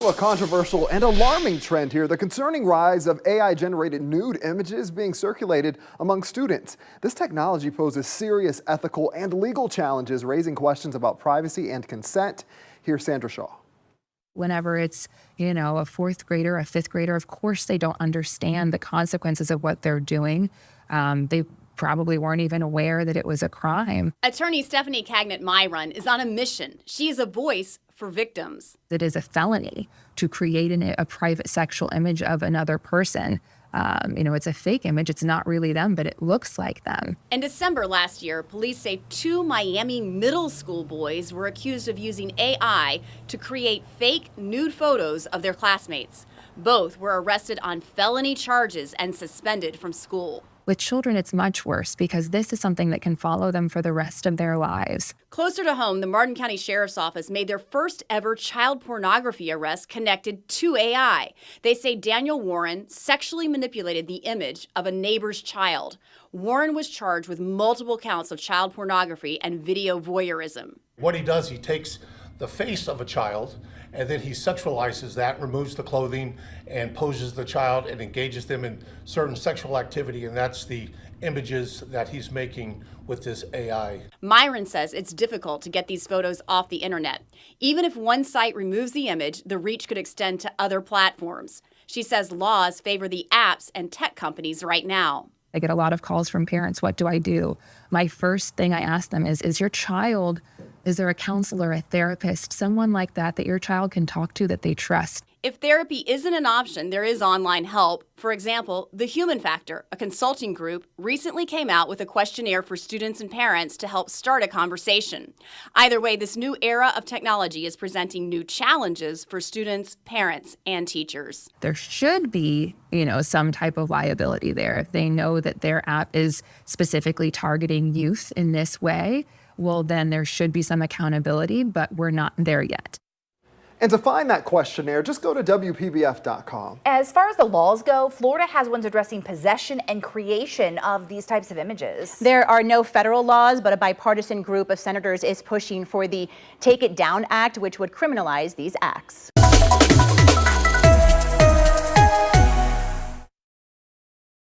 a controversial and alarming trend here, the concerning rise of AI-generated nude images being circulated among students. This technology poses serious ethical and legal challenges, raising questions about privacy and consent. Here's Sandra Shaw. Whenever it's, a fourth grader, a fifth grader, of course they don't understand the consequences of what they're doing. They probably weren't even aware that it was a crime. Attorney Stephanie Cagnett-Myron is on a mission. She is a voice for victims. It is a felony to create a private sexual image of another person. It's a fake image. It's not really them, but it looks like them. In December last year, police say 2 Miami middle school boys were accused of using AI to create fake nude photos of their classmates. Both were arrested on felony charges and suspended from school. With children, it's much worse because this is something that can follow them for the rest of their lives. Closer to home, the Martin County Sheriff's Office made their first ever child pornography arrest connected to AI. They say Daniel Warren sexually manipulated the image of a neighbor's child. Warren was charged with multiple counts of child pornography and video voyeurism. What he does, he takes the face of a child and then he sexualizes that, removes the clothing and poses the child and engages them in certain sexual activity, and that's the images that he's making with this AI. Myron says it's difficult to get these photos off the internet. Even if one site removes the image, the reach could extend to other platforms. She says laws favor the apps and tech companies right now. I get a lot of calls from parents. What do I do? My first thing I ask them is your child, is there a counselor, a therapist, someone like that your child can talk to that they trust? If therapy isn't an option, there is online help. For example, The Human Factor, a consulting group, recently came out with a questionnaire for students and parents to help start a conversation. Either way, this new era of technology is presenting new challenges for students, parents, and teachers. There should be, some type of liability there. If they know that their app is specifically targeting youth in this way, well, then there should be some accountability, but we're not there yet. And to find that questionnaire, just go to WPBF.com. As far as the laws go, Florida has ones addressing possession and creation of these types of images. There are no federal laws, but a bipartisan group of senators is pushing for the Take It Down Act, which would criminalize these acts.